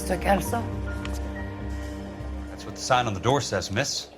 Mr. Kelso? That's what the sign on the door says, miss.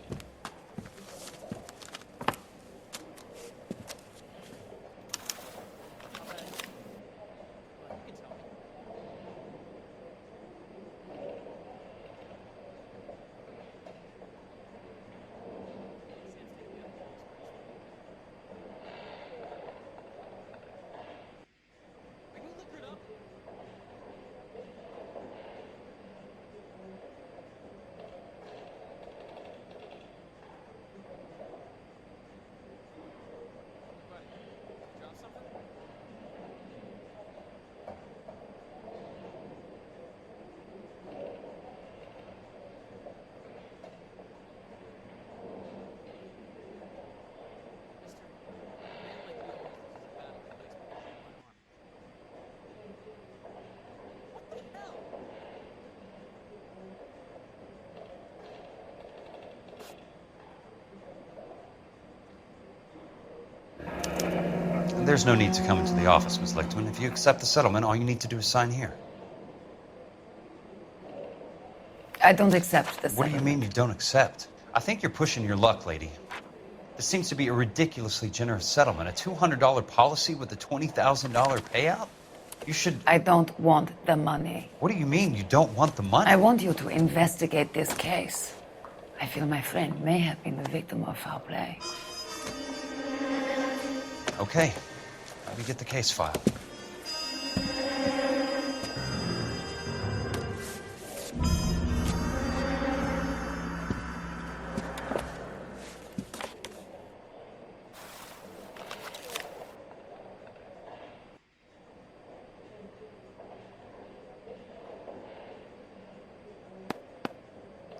There's no need to come into the office, Miss Lichtman. If you accept the settlement, all you need to do is sign here. I don't accept this. What do you mean you don't accept? I think you're pushing your luck, lady. This seems to be a ridiculously generous settlement. A $200 policy with a $20,000 payout? You should... I don't want the money. What do you mean you don't want the money? I want you to investigate this case. I feel my friend may have been the victim of foul play. Okay. Let me get the case file.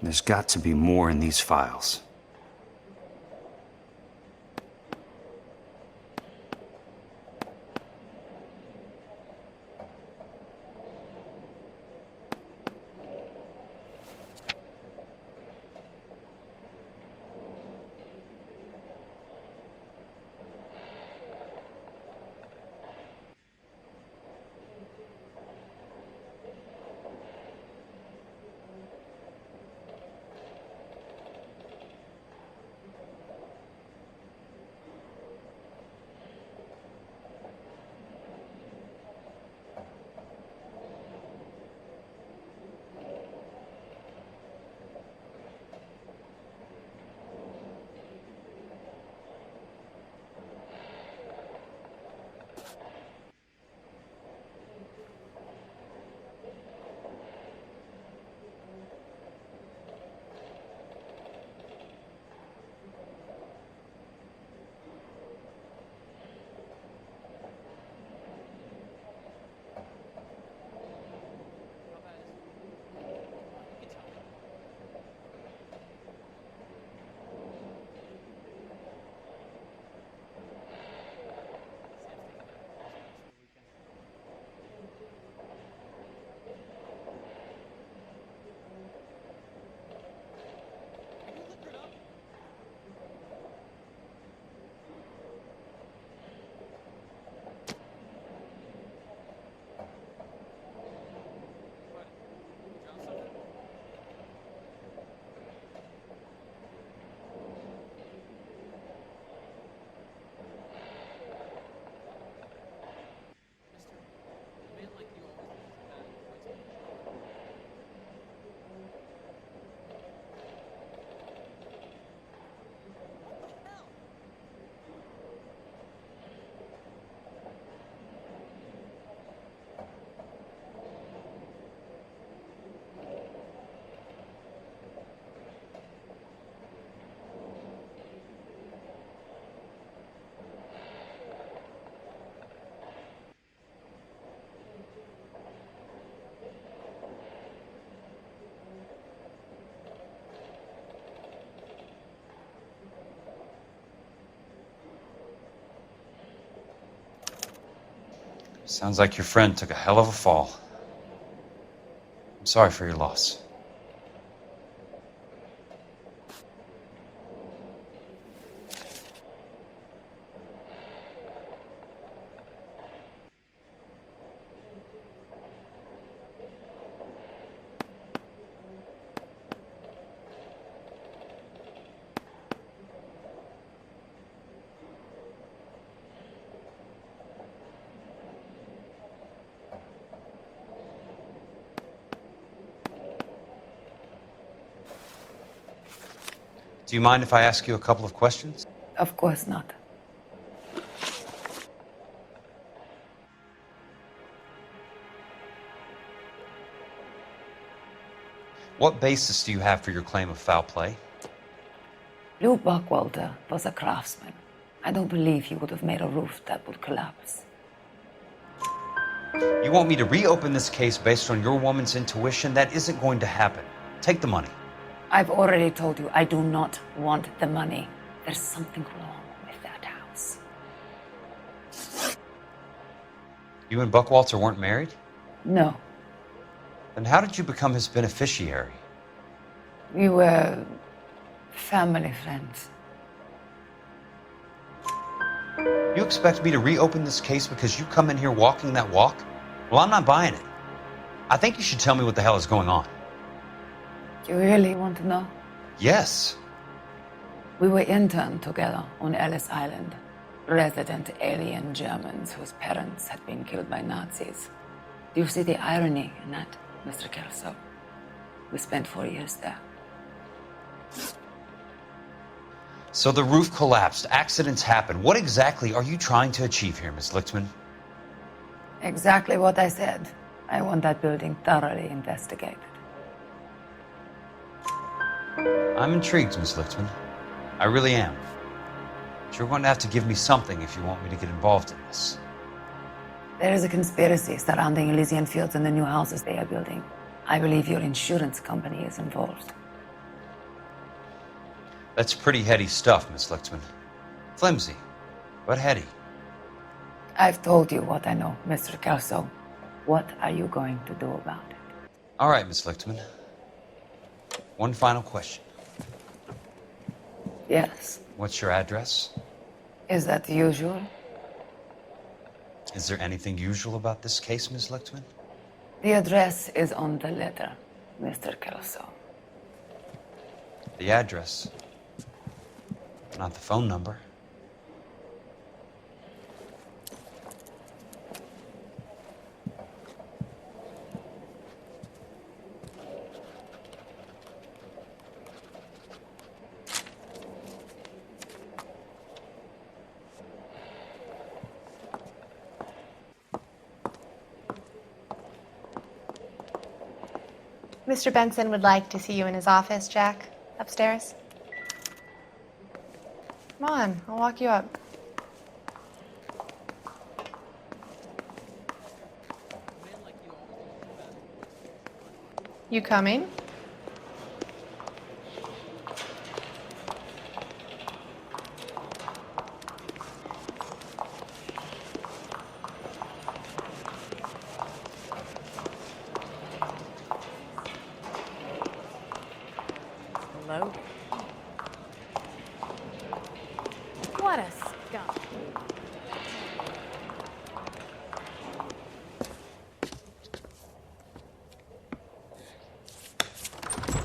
There's got to be more in these files. Sounds like your friend took a hell of a fall. I'm sorry for your loss. Do you mind if I ask you a couple of questions? Of course not. What basis do you have for your claim of foul play? Lou Buckwalter was a craftsman. I don't believe he would have made a roof that would collapse. You want me to reopen this case based on your woman's intuition? That isn't going to happen. Take the money. I've already told you I do not want the money. There's something wrong with that house. You and Buckwalter weren't married? No, Then how did you become his beneficiary? we were family friends. You expect me to reopen this case because you come in here walking that walk? Well, I'm not buying it. I think you should tell me what the hell is going on. You really want to know? Yes. We were interned together on Ellis Island. Resident alien Germans whose parents had been killed by Nazis. Do you see the irony in that, Mr. Kelso? We spent 4 years there. So the roof collapsed, accidents happen. What exactly are you trying to achieve here, Miss Lichtman? Exactly what I said. I want that building thoroughly investigated. I'm intrigued, Miss Lichtman. I really am. But you're going to have to give me something if you want me to get involved in this. There is a conspiracy surrounding Elysian Fields and the new houses they are building. I believe your insurance company is involved. That's pretty heady stuff, Miss Lichtman. Flimsy, but heady. I've told you what I know, Mr. Kelso. What are you going to do about it? All right, Miss Lichtman. One final question. Yes. What's your address? Is that usual? Is there anything usual about this case, Miss Lichtman? The address is on the letter, Mr. Kelso. The address, not the phone number. Mr. Benson would like to see you in his office, Jack. Upstairs. Come on, I'll walk you up. You coming? Hello? What a skunk.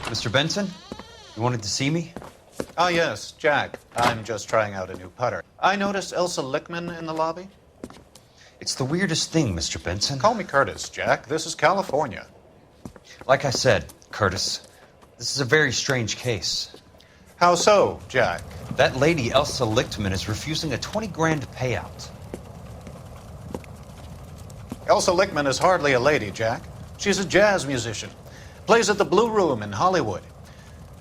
Mr. Benson, you wanted to see me? Ah, yes, Jack. I'm just trying out a new putter. I noticed Elsa Lichtman in the lobby. It's the weirdest thing, Mr. Benson. Call me Curtis, Jack. This is California. Like I said, Curtis, this is a very strange case. How so, Jack? That lady, Elsa Lichtman, is refusing a 20 grand payout. Elsa Lichtman is hardly a lady, Jack. She's a jazz musician. Plays at the Blue Room in Hollywood.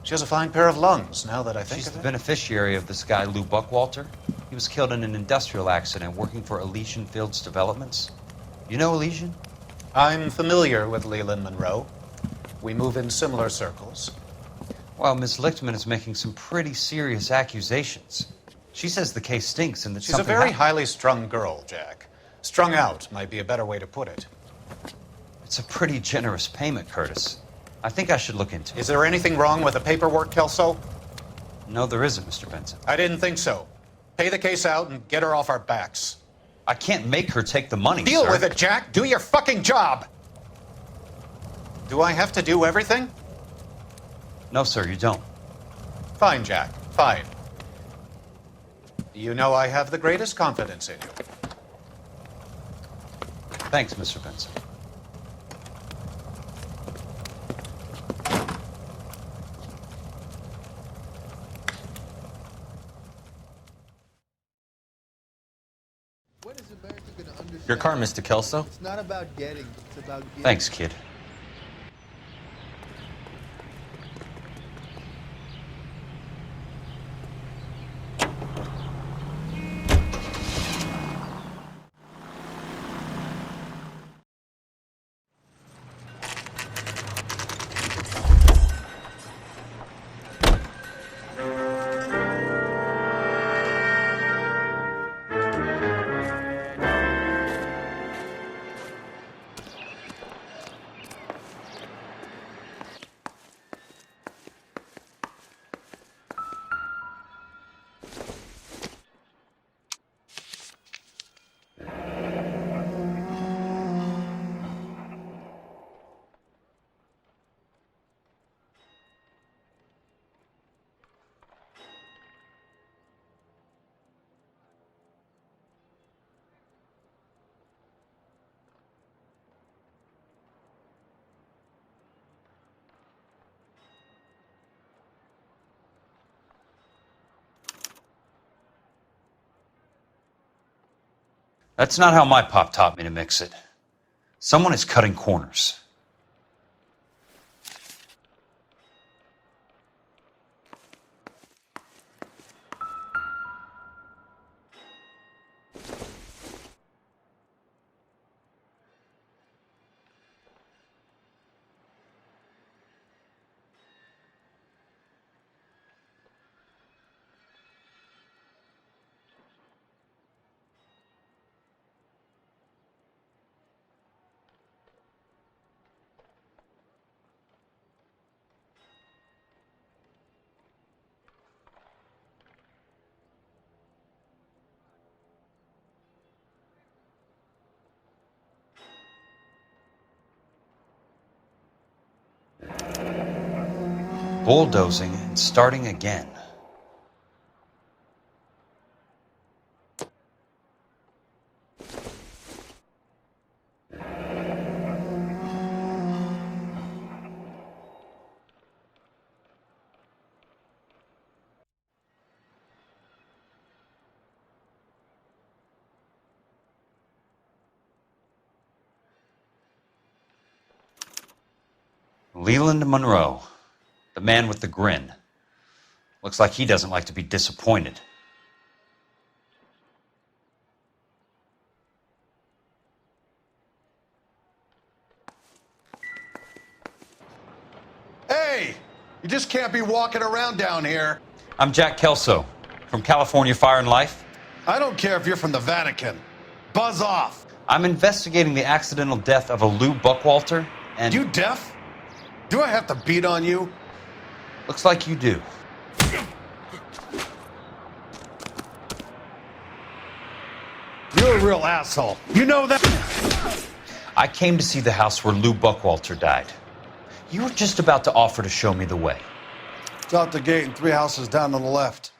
She has a fine pair of lungs, now that I think She's of the it. beneficiary of this guy, Lou Buckwalter. He was killed in an industrial accident working for Elysian Fields Developments. You know Elysian? I'm familiar with Leland Monroe. We move in similar circles. Well, Miss Lichtman is making some pretty serious accusations. She says the case stinks and that She's a something very happened. highly strung girl, Jack. Strung out might be a better way to put it. It's a pretty generous payment, Curtis. I think I should look into it. Is there anything wrong with the paperwork, Kelso? No, there isn't, Mr. Benson. I didn't think so. Pay the case out and get her off our backs. I can't make her take the money, Deal sir. with it, Jack. Do your fucking job. Do I have to do everything? No, sir, you don't. Fine, Jack. Fine. You know I have the greatest confidence in you. Thanks, Mr. Benson. Your car, Mr. Kelso. It's not about getting, it's about giving. Thanks, kid. That's not how my pop taught me to mix it. Someone is cutting corners. Bulldozing and starting again. Leland Monroe, the man with the grin. Looks like he doesn't like to be disappointed. Hey! You just can't be walking around down here. I'm Jack Kelso, from California Fire and Life. I don't care if you're from the Vatican. Buzz off. I'm investigating the accidental death of a Lou Buckwalter, and... You deaf? Do I have to beat on you? Looks like you do. You're a real asshole. You know that? I came to see the house where Lou Buckwalter died. You were just about to offer to show me the way. It's out the gate and 3 houses down on the left.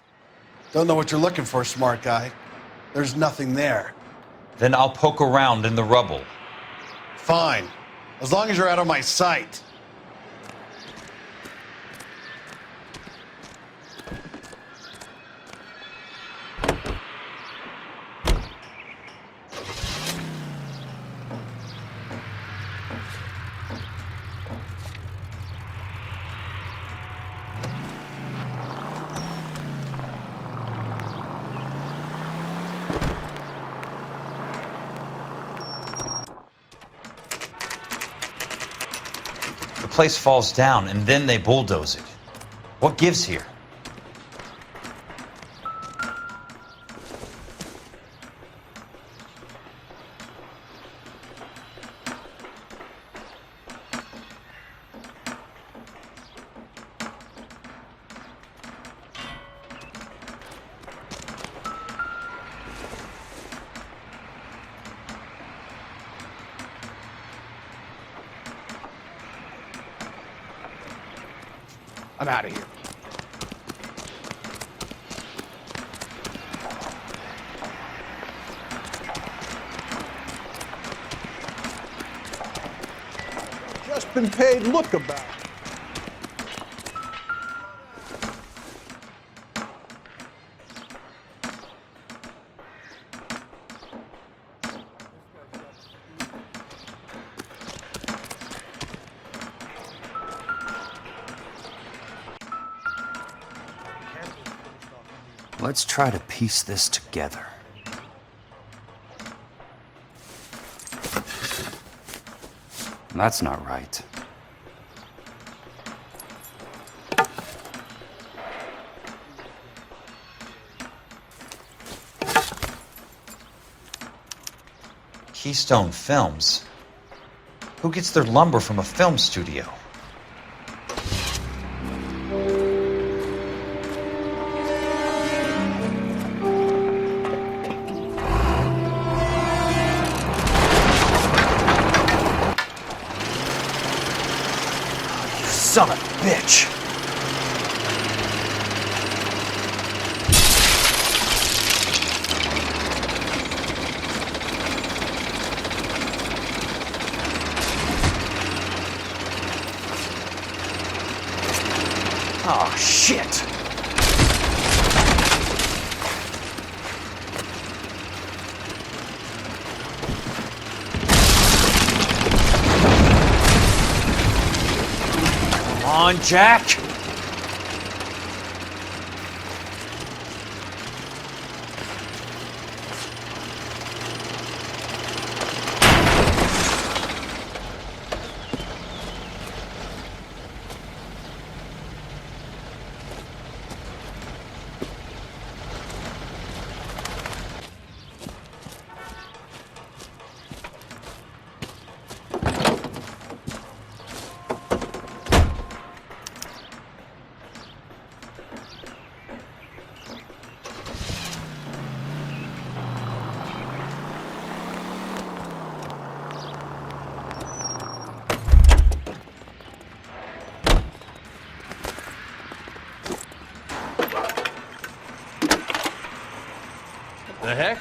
Don't know what you're looking for, smart guy. There's nothing there. Then I'll poke around in the rubble. Fine. As long as you're out of my sight. The place falls down, and then they bulldoze it. What gives here? I'm out of here. Just been paid lookabout. Let's try to piece this together. That's not right. Keystone Films? Who gets their lumber from a film studio? You son of a bitch! Oh, shit! Come on, Jack! The heck?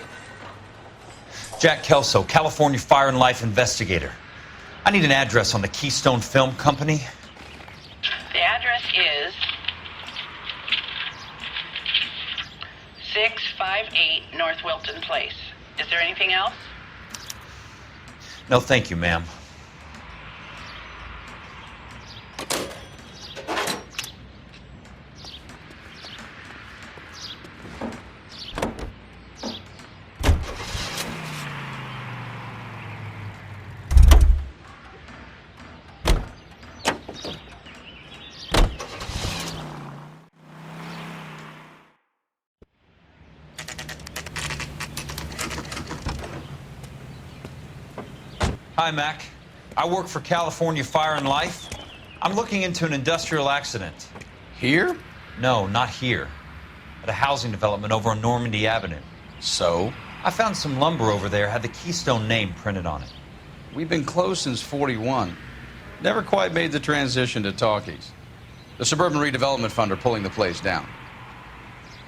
Jack Kelso, California Fire and Life investigator. I need an address on the Keystone Film Company. The address is 658 North Wilton Place. Is there anything else? No, thank you, ma'am. Hi, Mac. I work for California Fire and Life. I'm looking into an industrial accident. Here? No, not here. At a housing development over on Normandy Avenue. So? I found some lumber over there, had the Keystone name printed on it. We've been closed since 41. Never quite made the transition to talkies. The Suburban Redevelopment Fund are pulling the place down.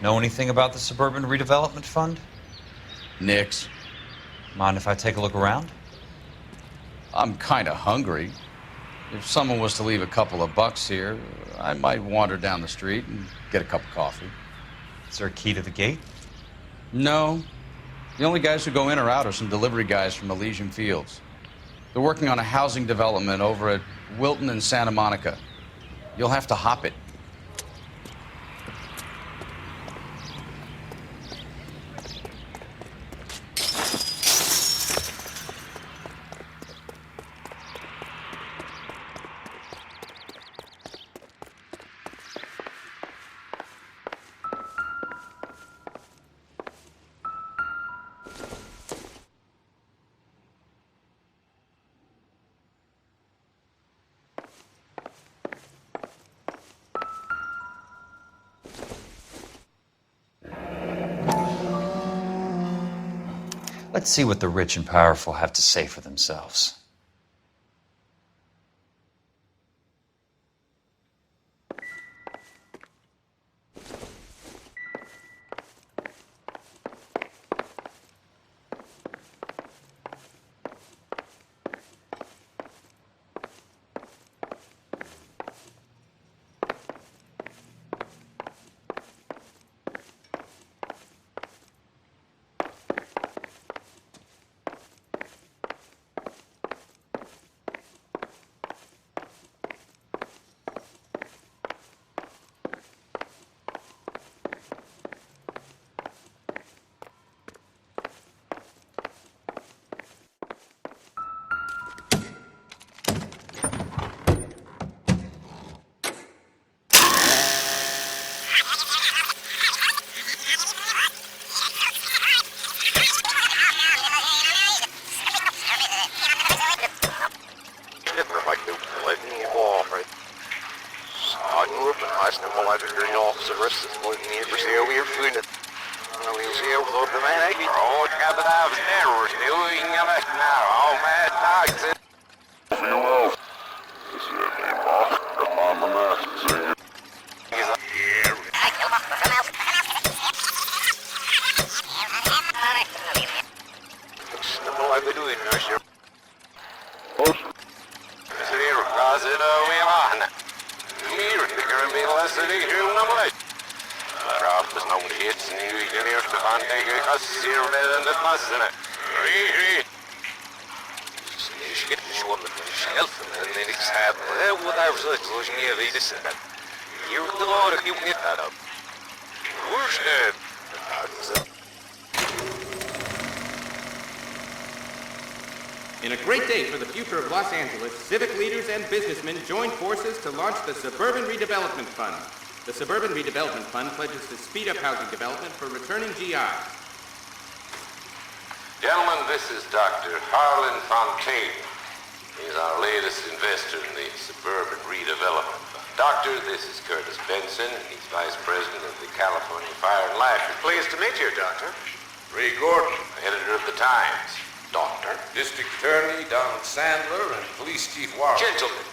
Know anything about the Suburban Redevelopment Fund? Nix. Mind if I take a look around? I'm kind of hungry. If someone was to leave a couple of bucks here, I might wander down the street and get a cup of coffee. Is there a key to the gate? No. The only guys who go in or out are some delivery guys from Elysian Fields. They're working on a housing development over at Wilton and Santa Monica. You'll have to hop it. Let's see what the rich and powerful have to say for themselves. In a great day for the future of Los Angeles, civic leaders and businessmen joined forces to launch the Suburban Redevelopment Fund. The Suburban Redevelopment Fund pledges to speed up housing development for returning GIs. Gentlemen, this is Dr. Harlan Fontaine. He's our latest investor in the Suburban Redevelopment Fund. Doctor, this is Curtis Benson. He's Vice President of the California Fire and Life. Pleased to meet you, Doctor. Ray Gordon, editor of the Times. Doctor. District Attorney Donald Sandler and Police Chief Warren. Gentlemen,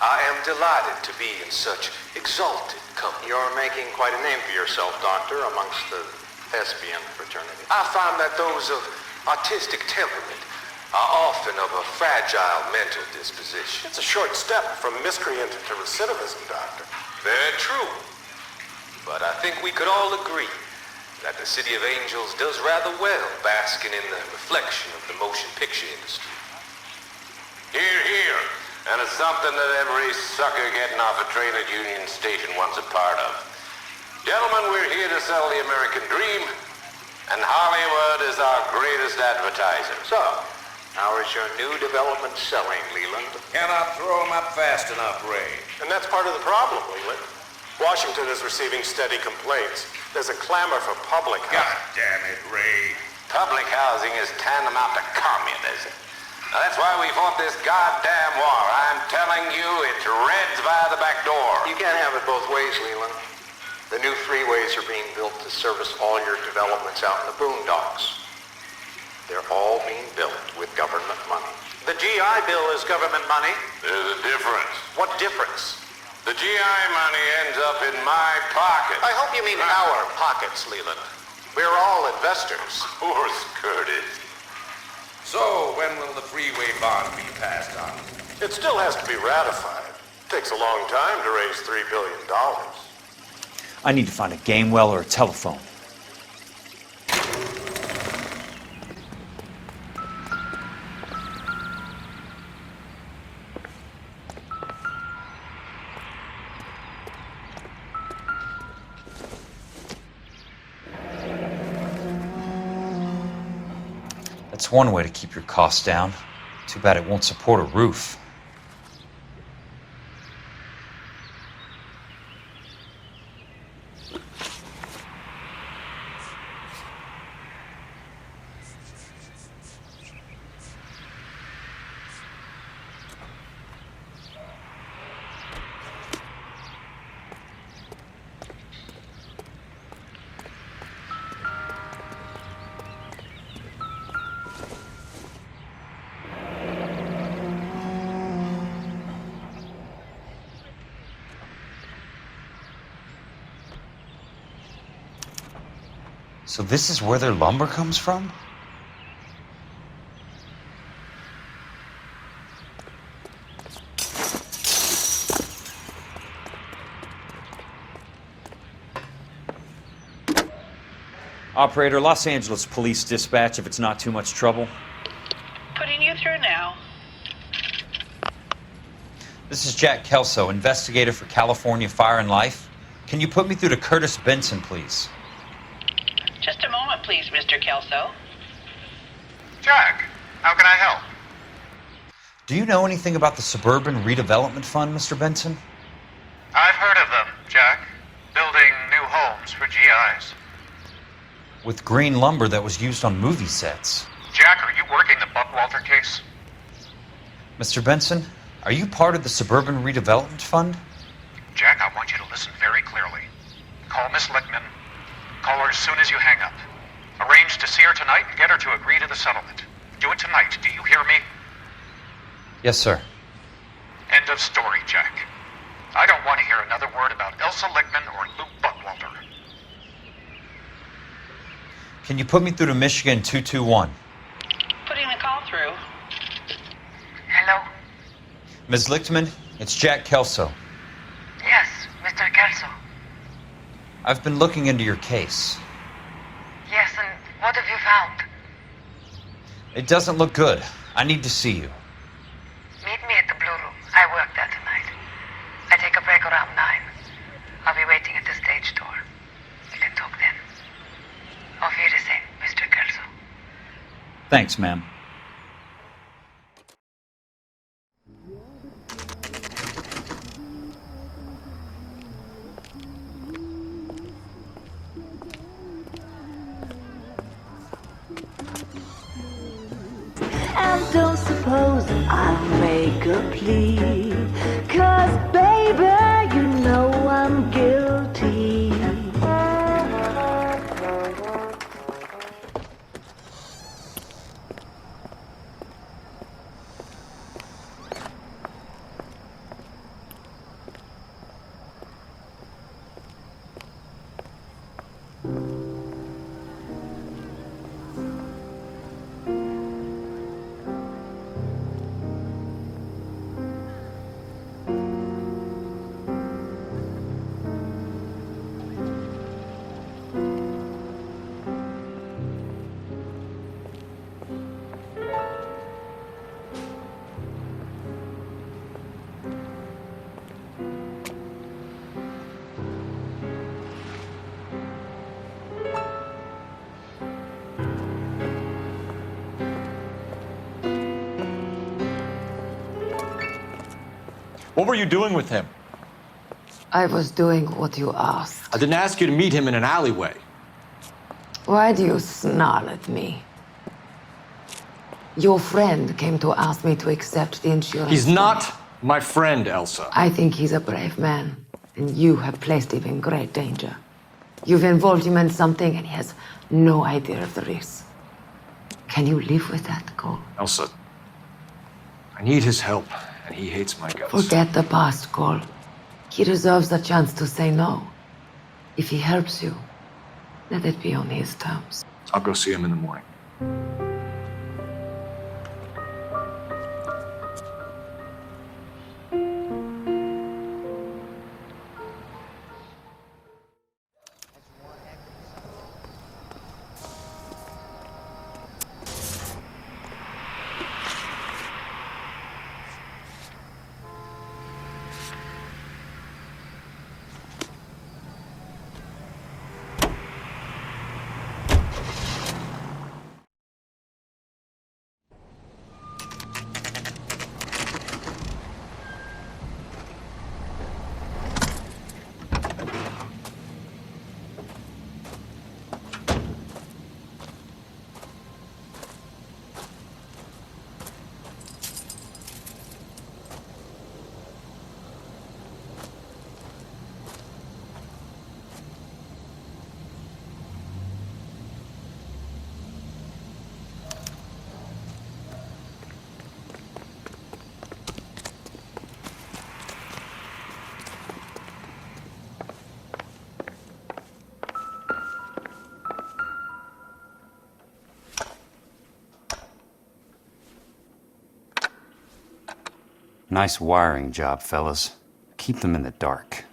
I am delighted to be in such exalted company. You're making quite a name for yourself, Doctor, amongst the thespian fraternity. I find that those of artistic temperament are often of a fragile mental disposition. It's a short step from miscreant to recidivism, Doctor. Very true. But I think we could all agree that the City of Angels does rather well basking in the reflection of the motion picture industry. Hear, hear. And it's something that every sucker getting off a train at Union Station wants a part of. Gentlemen, we're here to sell the American dream, and Hollywood is our greatest advertiser. So, how is your new development selling, Leland? Cannot throw them up fast enough, Ray. And that's part of the problem, Leland. Washington is receiving steady complaints. There's a clamor for public housing. God damn it, Ray. Public housing is tantamount to communism. Now, that's why we fought this goddamn war. I'm telling you, it's Reds via the back door. You can't have it both ways, Leland. The new freeways are being built to service all your developments out in the boondocks. They're all being built with government money. The GI Bill is government money. There's a difference. What difference? The GI money ends up in my pocket. I hope you mean our pockets, Leland. We're all investors. Of course, Curtis. So, when will the freeway bond be passed on? It still has to be ratified. It takes a long time to raise $3 billion. I need to find a game well or a telephone. That's one way to keep your costs down. Too bad it won't support a roof. So this is where their lumber comes from? Operator, Los Angeles Police Dispatch, if it's not too much trouble. Putting you through now. This is Jack Kelso, investigator for California Fire and Life. Can you put me through to Curtis Benson, please? Just a moment, please, Mr. Kelso. Jack, how can I help? Do you know anything about the Suburban Redevelopment Fund, Mr. Benson? I've heard of them, Jack. Building new homes for GIs. With green lumber that was used on movie sets. Jack, are you working the Buckwalter case? Mr. Benson, are you part of the Suburban Redevelopment Fund? Jack, I want you to listen very clearly. Call Miss Lichtman. Call her as soon as you hang up. Arrange to see her tonight and get her to agree to the settlement. Do it tonight. Do you hear me? Yes, sir. End of story, Jack. I don't want to hear another word about Elsa Lichtman or Luke Buckwalter. Can you put me through to Michigan 221? Putting the call through. Hello? Ms. Lichtman, it's Jack Kelso. Yes, Mr. Kelso. I've been looking into your case. Yes, and what have you found? It doesn't look good. I need to see you. Meet me at the Blue Room. I work there tonight. I take a break around 9. I'll be waiting at the stage door. We can talk then. Auf Wiedersehen, Mr. Kelso. Thanks, ma'am. And don't suppose I'll make a plea, 'cause baby, you know I'm guilty. What were you doing with him? I was doing what you asked. I didn't ask you to meet him in an alleyway. Why do you snarl at me? Your friend came to ask me to accept the insurance. He's not my friend, Elsa. I think he's a brave man, and you have placed him in great danger. You've involved him in something, and he has no idea of the risk. Can you live with that, Cole? Elsa, I need his help, and he hates my guts. Forget the past, Cole. He deserves a chance to say no. If he helps you, let it be on his terms. I'll go see him in the morning. Nice wiring job, fellas. Keep them in the dark.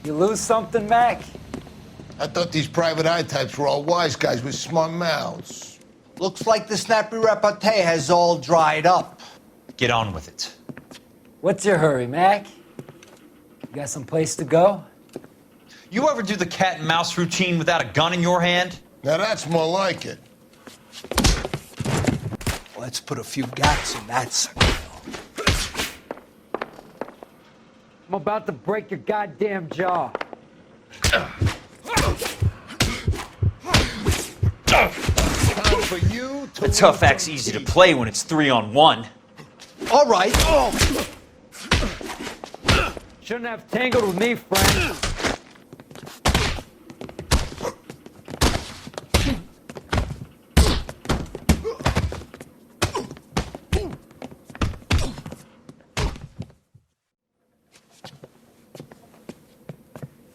You lose something, Mac? I thought these private eye types were all wise guys with smart mouths. Looks like the snappy repartee has all dried up. Get on with it. What's your hurry, Mac? You got some place to go? You ever do the cat and mouse routine without a gun in your hand? Now that's more like it. Let's put a few gats in that sucker. I'm about to break your goddamn jaw. A tough act's easy to play when it's 3-on-1. All right. Shouldn't have tangled with me, friend.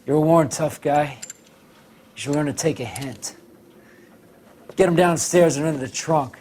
You're warned, tough guy. You should learn to take a hint. Get him downstairs and into the trunk.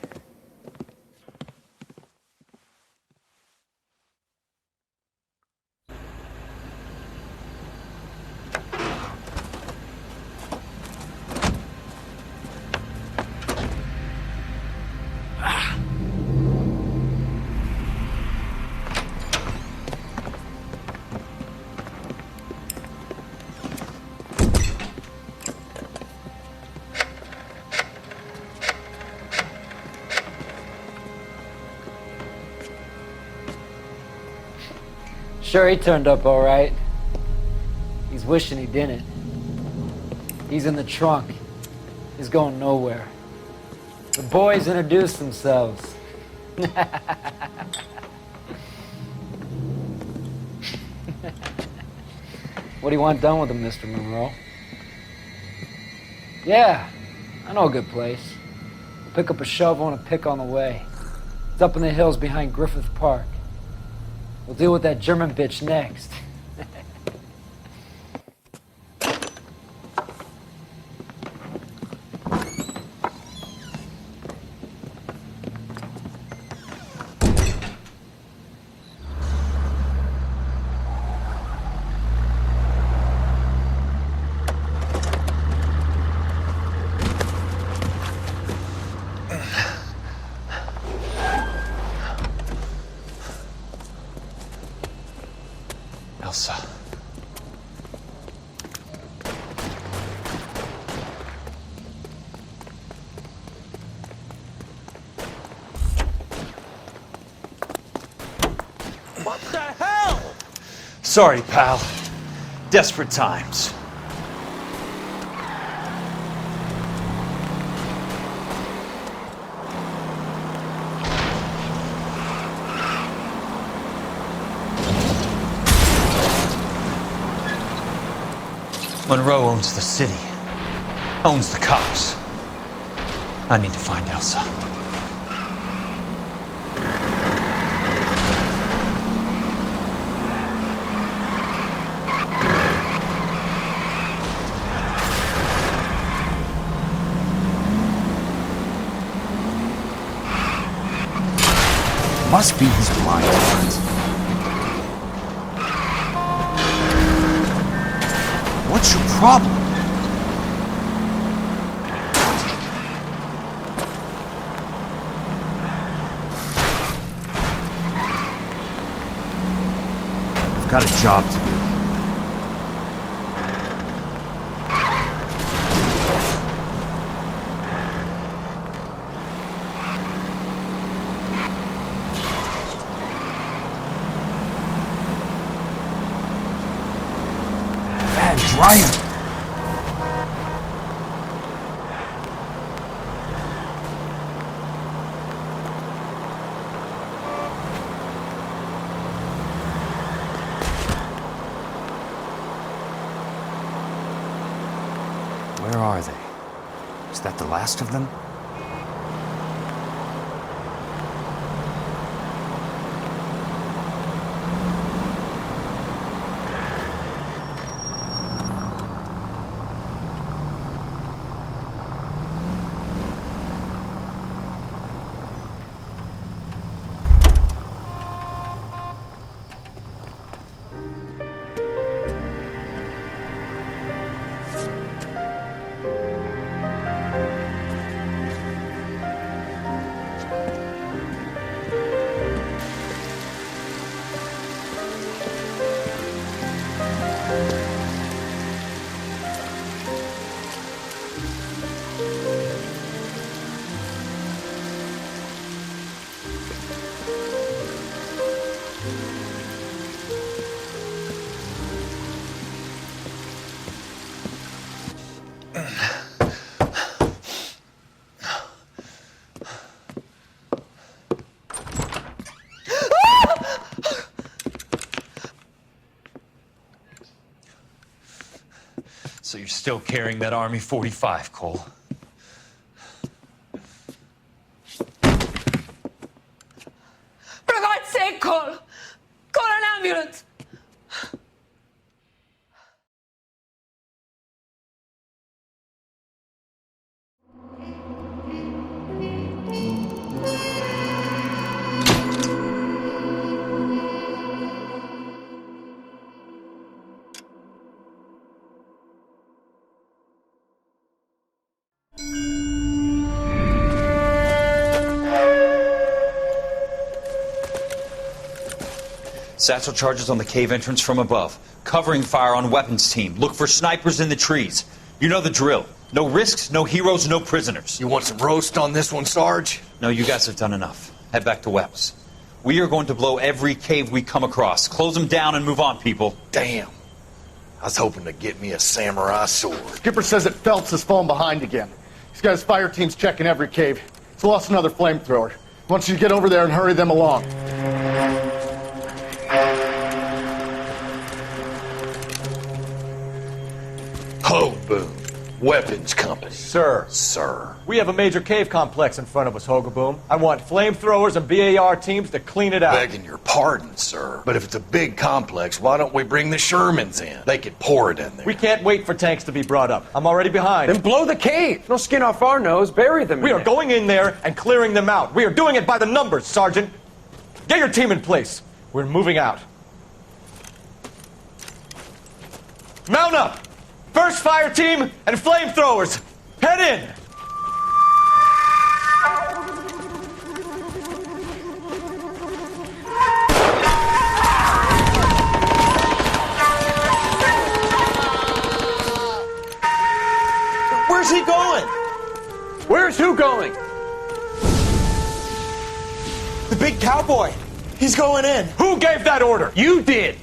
Sure, he turned up all right. He's wishing he didn't. He's in the trunk. He's going nowhere. The boys introduced themselves. What do you want done with him, Mr. Monroe? Yeah, I know a good place. We'll pick up a shovel and a pick on the way. It's up in the hills behind Griffith Park. We'll deal with that German bitch next. Elsa. What the hell? Sorry, pal. Desperate times. Monroe owns the city, owns the cops. I need to find Elsa. Must be his blind spot. What's your problem? I've got a job to do. Bad driving. Where are they? Is that the last of them? So you're still carrying that Army 45, Cole? For God's sake, Cole! Call an ambulance! Satchel charges on the cave entrance from above. Covering fire on weapons team. Look for snipers in the trees. You know the drill. No risks, no heroes, no prisoners. You want some roast on this one, Sarge? No, you guys have done enough. Head back to Webb's. We are going to blow every cave we come across. Close them down and move on, people. Damn. I was hoping to get me a samurai sword. Skipper says that Phelps has fallen behind again. He's got his fire teams checking every cave. He's lost another flamethrower. He wants you to get over there and hurry them along. Ho, Boom. Weapons Company. Sir. Sir. We have a major cave complex in front of us, Hogaboom. I want flamethrowers and BAR teams to clean it out. Begging your pardon, sir. But if it's a big complex, why don't we bring the Shermans in? They could pour it in there. We can't wait for tanks to be brought up. I'm already behind. Then blow the cave. No skin off our nose. Bury them. We are going in there and clearing them out. We are doing it by the numbers, Sergeant. Get your team in place. We're moving out. Mount up! First fire team and flamethrowers! Head in! Where's he going? Where's who going? The big cowboy. He's going in. Who gave that order? You did.